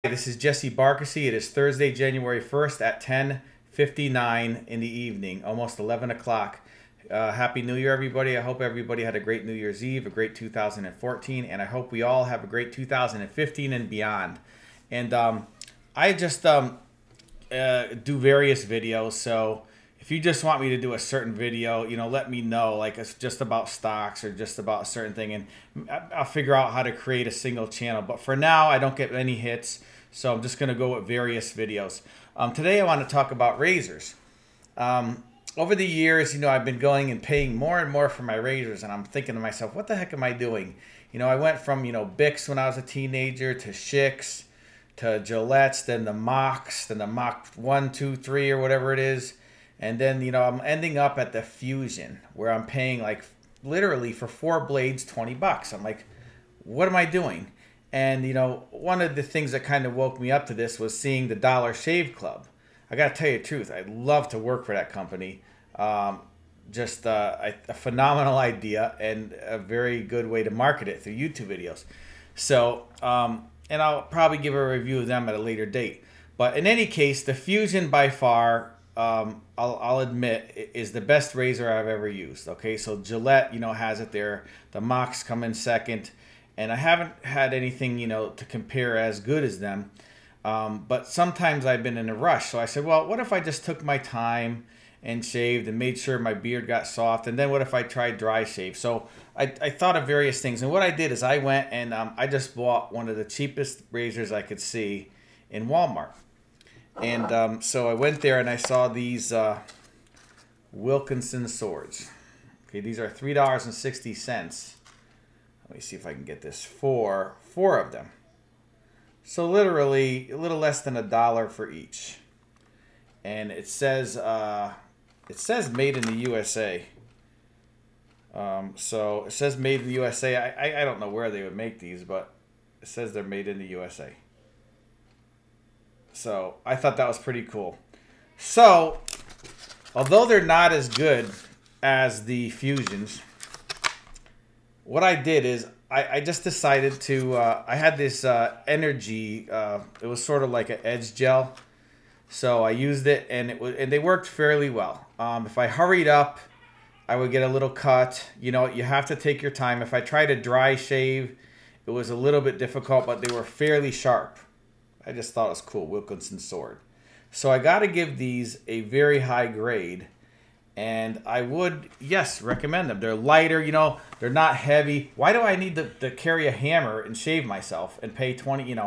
This is Jesse Barkasy. It is Thursday, January 1st at 10:59 in the evening, almost 11 o'clock. Happy New Year, everybody. I hope everybody had a great New Year's Eve, a great 2014, and I hope we all have a great 2015 and beyond. And I just do various videos, so if you just want me to do a certain video, let me know, like it's just about stocks or just about a certain thing, and I'll figure out how to create a single channel. But for now, I don't get any hits, so I'm just going to go with various videos. Today, I want to talk about razors. Over the years, I've been going and paying more and more for my razors, and I'm thinking to myself, what the heck am I doing? I went from, Bics when I was a teenager to Schick's, to Gillette's, then the Mocs, then the Mach 1, 2, 3, or whatever it is. And then, I'm ending up at the Fusion, where I'm paying like literally for 4 blades, 20 bucks. I'm like, what am I doing? And, one of the things that kind of woke me up to this was seeing the Dollar Shave Club. I got to tell you the truth. I'd love to work for that company. Just a phenomenal idea and a very good way to market it through YouTube videos. So, and I'll probably give a review of them at a later date. But in any case, the Fusion by far, I'll admit, is the best razor I've ever used. Okay, so Gillette, has it there. The Mocs come in second, and I haven't had anything, to compare as good as them. But sometimes I've been in a rush, so I said, well, what if I just took my time and shaved and made sure my beard got soft, and then what if I tried dry shave? So I thought of various things, and what I did is I went and I just bought one of the cheapest razors I could see in Walmart. And so I went there and I saw these Wilkinson Swords. Okay, these are $3.60. Let me see if I can get this for 4 of them. So literally a little less than $1 for each. And it says made in the USA. So it says made in the USA. I don't know where they would make these, but it says they're made in the USA. So I thought that was pretty cool. So although they're not as good as the Fusions, what I did is I just decided to, I had this energy, it was sort of like an edge gel. So I used it and they worked fairly well. If I hurried up, I would get a little cut. You have to take your time. If I tried to dry shave, it was a little bit difficult, but they were fairly sharp. I just thought it was cool, Wilkinson Sword. So I got to give these a very high grade, and I would, yes, recommend them. They're lighter, they're not heavy. Why do I need to carry a hammer and shave myself and pay 20,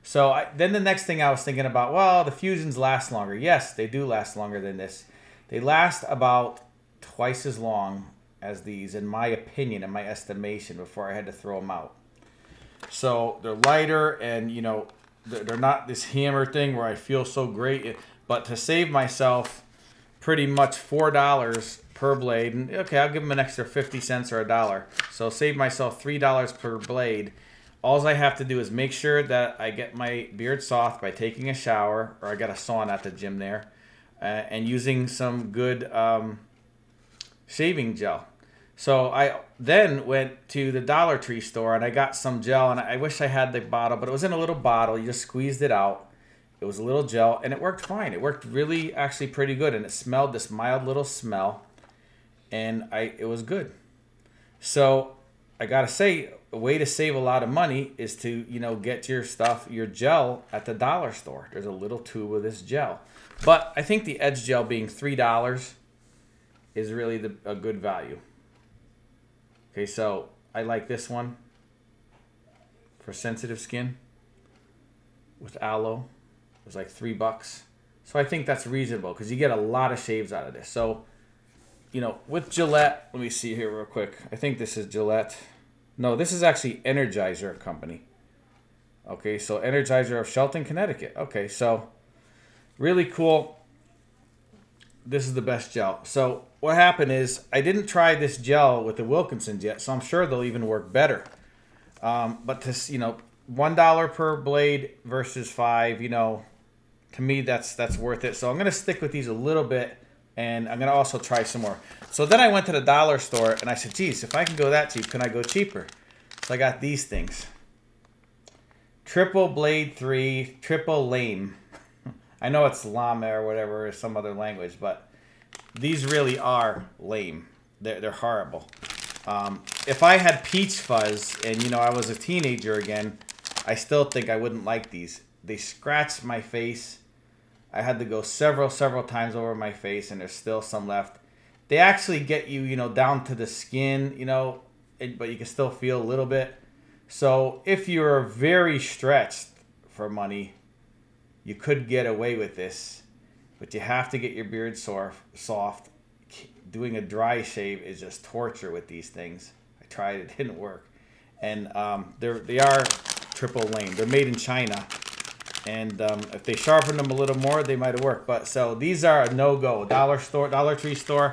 So then the next thing I was thinking about, well, the Fusions last longer. Yes, they do last longer than this. They last about twice as long as these, in my opinion, in my estimation, before I had to throw them out. So they're lighter and, they're not this hammer thing where I feel so great. But to save myself pretty much $4 per blade, and okay, I'll give them an extra 50 cents or $1. So save myself $3 per blade. All I have to do is make sure that I get my beard soft by taking a shower, or I got a sauna at the gym there, and using some good shaving gel. So I then went to the Dollar Tree store and I got some gel, and I wish I had the bottle, but it was in a little bottle. You just squeezed it out. It was a little gel, and it worked fine. It worked really, actually pretty good, and it smelled this mild little smell, and it was good. So I gotta say, a way to save a lot of money is to, get your stuff, your gel at the dollar store. There's a little tube of this gel. But I think the Edge gel being $3 is really a good value. Okay, so I like this one for sensitive skin with aloe. It was like $3. So I think that's reasonable because you get a lot of shaves out of this. So, with Gillette, let me see here real quick. I think this is Gillette. No, this is actually Energizer Company. Okay, so Energizer of Shelton, Connecticut. Okay, so really cool. This is the best gel. So what happened is I didn't try this gel with the Wilkinsons yet, so I'm sure they'll even work better. But to, $1 per blade versus 5, to me that's worth it. So I'm gonna stick with these a little bit, and I'm gonna also try some more. So then I went to the dollar store and I said, geez, if I can go that cheap, can I go cheaper? So I got these things. Triple Blade 3, Triple Lame. I know it's Lame or whatever, or some other language, but these really are lame. They're horrible. If I had peach fuzz and, you know, I was a teenager again, I still think I wouldn't like these. They scratched my face. I had to go several times over my face, and there's still some left. They actually get you, you know, down to the skin, you know, but you can still feel a little bit. So if you're very stretched for money, you could get away with this, but you have to get your beard soft. Doing a dry shave is just torture with these things. I tried, it didn't work. And they are triple lame. They're made in China. And if they sharpen them a little more, they might have worked. But so these are a no-go. Dollar Tree store,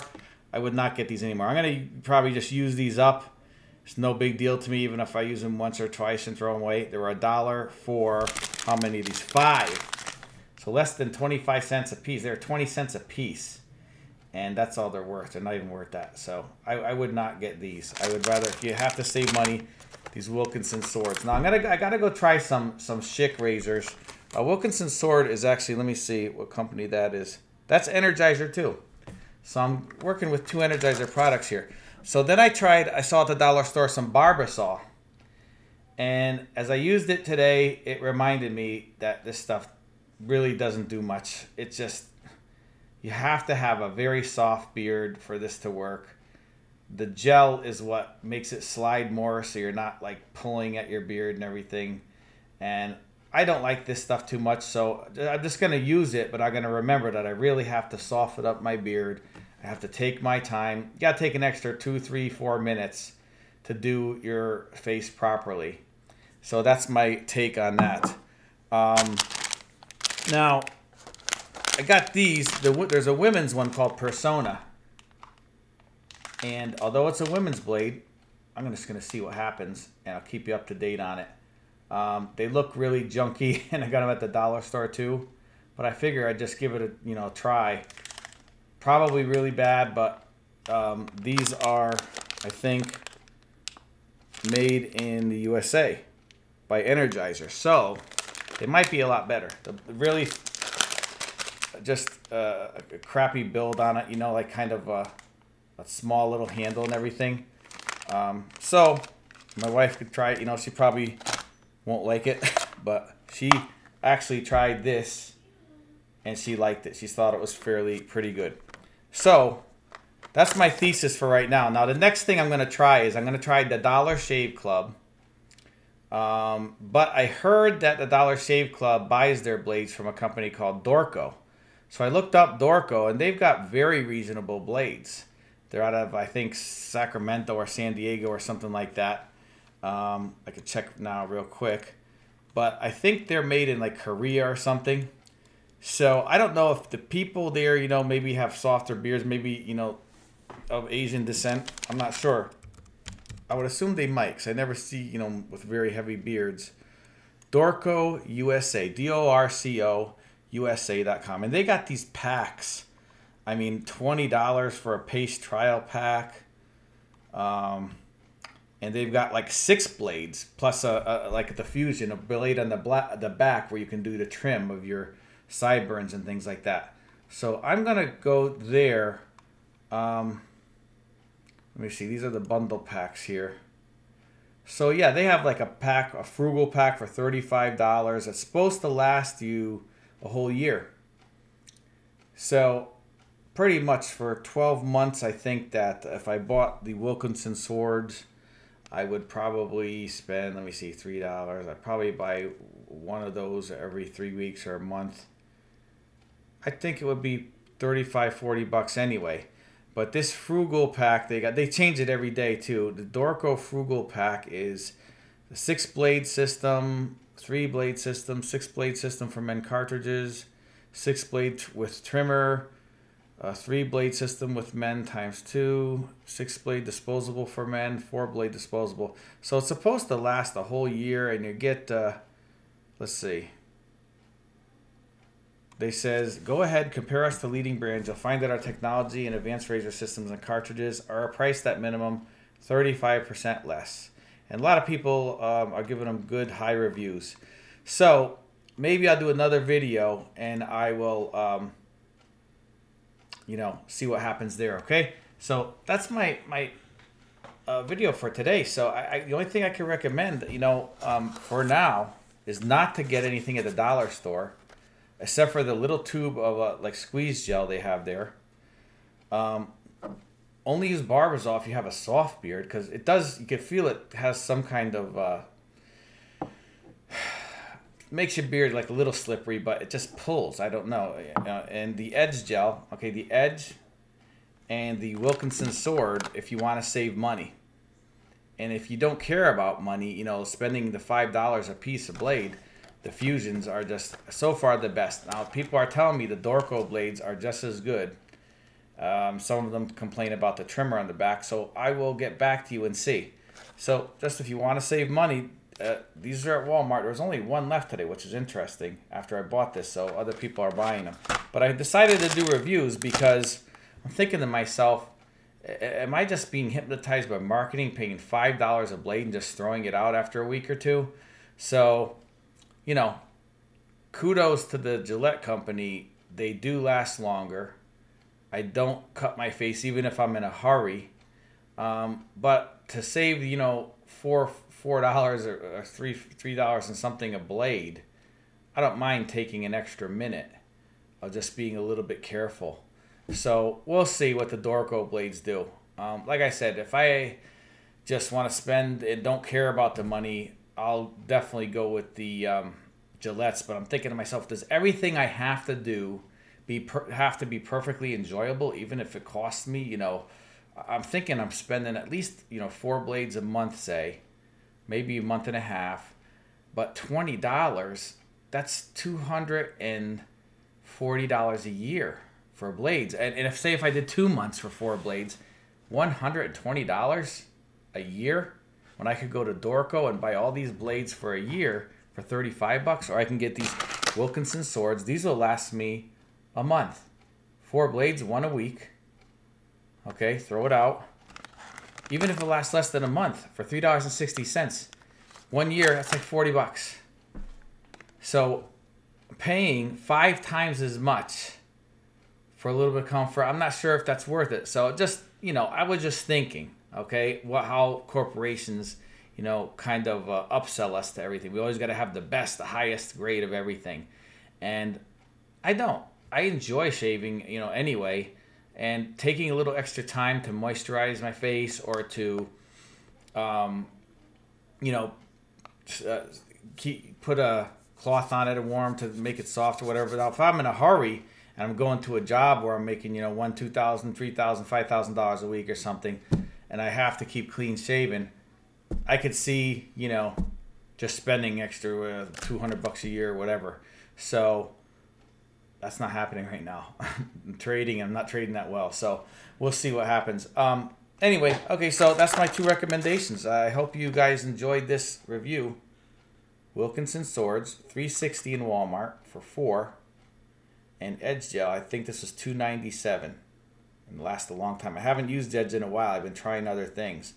I would not get these anymore. I'm going to probably just use these up. It's no big deal to me, even if I use them once or twice and throw them away. They were $1 for how many of these? 5. So less than 25 cents a piece. They're 20 cents a piece. And that's all they're worth. They're not even worth that. So I would not get these. I would rather, if you have to save money, these Wilkinson Swords. Now I gotta go try some Schick razors. Wilkinson Sword is actually, let me see what company that is. That's Energizer too. So I'm working with 2 Energizer products here. So then I saw at the dollar store some Barbasol. And as I used it today, it reminded me that this stuff really doesn't do much. It's just, you have to have a very soft beard for this to work. The gel is what makes it slide more, so you're not like pulling at your beard and everything. And I don't like this stuff too much, so I'm just going to use it, but I'm going to remember that I really have to soften up my beard. I have to take my time. You got to take an extra 2, 3, 4 minutes to do your face properly. So that's my take on that. Now, I got these. There's a women's one called Persona. And although it's a women's blade, I'm just going to see what happens, and I'll keep you up to date on it. They look really junky, and I got them at the dollar store too. But I figure I'd just give it a try. Probably really bad, but these are, I think, made in the USA by Energizer. So they might be a lot better. Really just a crappy build on it, like kind of a small little handle and everything. So my wife could try it. She probably won't like it, but she actually tried this and she liked it. She thought it was pretty good. So that's my thesis for right now. Now the next thing I'm going to try is I'm going to try the Dollar Shave Club. But I heard that the Dollar Shave Club buys their blades from a company called Dorco. So I looked up Dorco, and they've got very reasonable blades. They're out of, I think, Sacramento or San Diego or something like that. I could check now real quick. But I think they're made in like Korea or something. So I don't know if the people there, maybe have softer beards, maybe, of Asian descent. I'm not sure. I would assume they might, because I never see, with very heavy beards. Dorco USA, DORCO USA.com. And they got these packs. I mean, $20 for a paste trial pack. And they've got like 6 blades, plus like a diffusion, a blade on the back where you can do the trim of your sideburns and things like that. So I'm going to go there. Let me see. These are the bundle packs here. So yeah, they have like a frugal pack for $35. It's supposed to last you a whole year. So pretty much for 12 months, I think that if I bought the Wilkinson Swords, I would probably spend, let me see, $3. I'd probably buy one of those every 3 weeks or a month. I think it would be 35, 40 bucks anyway. But this frugal pack, they change it every day too. The Dorco frugal pack is the 6-blade system, 3-blade system, 6-blade system for men cartridges, 6-blade with trimmer, a 3-blade system with men ×2, 6-blade disposable for men, 4-blade disposable. So it's supposed to last a whole year, and you get, let's see. They says, go ahead, compare us to leading brands. You'll find that our technology and advanced razor systems and cartridges are priced at minimum 35% less. And a lot of people are giving them good high reviews. So maybe I'll do another video and I will, you know, see what happens there. Okay. So that's my video for today. So the only thing I can recommend, you know, for now is not to get anything at the dollar store, except for the little tube of like squeeze gel they have there. Only use Barbasol if you have a soft beard, because it does, you can feel it has some kind of makes your beard like a little slippery, but it just pulls. I don't know. And the Edge gel, okay, the Edge and the Wilkinson Sword, if you want to save money. And if you don't care about money, you know, spending the $5 a piece of blade, the Fusions are just so far the best. Now, people are telling me the Dorco blades are just as good. Some of them complain about the trimmer on the back, so I will get back to you and see. So, just if you want to save money, these are at Walmart. There's only one left today, which is interesting after I bought this, so other people are buying them. But I decided to do reviews because I'm thinking to myself, am I just being hypnotized by marketing, paying $5 a blade and just throwing it out after a week or two? So, you know, kudos to the Gillette company. They do last longer. I don't cut my face even if I'm in a hurry. But to save, you know, $4 or $3 and something a blade, I don't mind taking an extra minute of just being a little bit careful. So we'll see what the Dorco blades do. Like I said, if I just want to spend and don't care about the money, I'll definitely go with the Gillettes. But I'm thinking to myself, does everything I have to do have to be perfectly enjoyable, even if it costs me, you know? I'm thinking I'm spending at least, you know, 4 blades a month, say, maybe a month and a half, but $20, that's $240 a year for blades. And if, say, if I did 2 months for 4 blades, $120 a year, when I could go to Dorco and buy all these blades for a year for $35, or I can get these Wilkinson Swords. These will last me a month. 4 blades, 1 a week. Okay, throw it out. Even if it lasts less than a month, for $3.60, 1 year, that's like $40. So paying 5 times as much for a little bit of comfort, I'm not sure if that's worth it. So just, you know, I was just thinking, okay, how corporations, you know, kind of upsell us to everything. We always got to have the best, the highest grade of everything. And I don't. I enjoy shaving, you know, anyway, and taking a little extra time to moisturize my face or to, you know, put a cloth on it and warm to make it soft or whatever. Now, if I'm in a hurry and I'm going to a job where I'm making, you know, $1,000, $2,000, $3,000, $5,000 a week or something, and I have to keep clean shaven, I could see, you know, just spending extra $200 a year or whatever. So that's not happening right now. I'm not trading that well. So we'll see what happens. Anyway, okay, so that's my 2 recommendations. I hope you guys enjoyed this review. Wilkinson Swords, $360 in Walmart for 4. And Edge Gel, I think this is $297. And lasts a long time. I haven't used Edge in a while. I've been trying other things.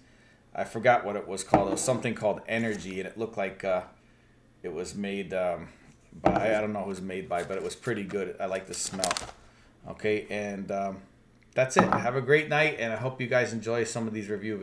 I forgot what it was called. It was something called Energy, and it looked like it was made by, I don't know who it was made by, but it was pretty good. I like the smell. Okay, and that's it. Have a great night, and I hope you guys enjoy some of these review videos.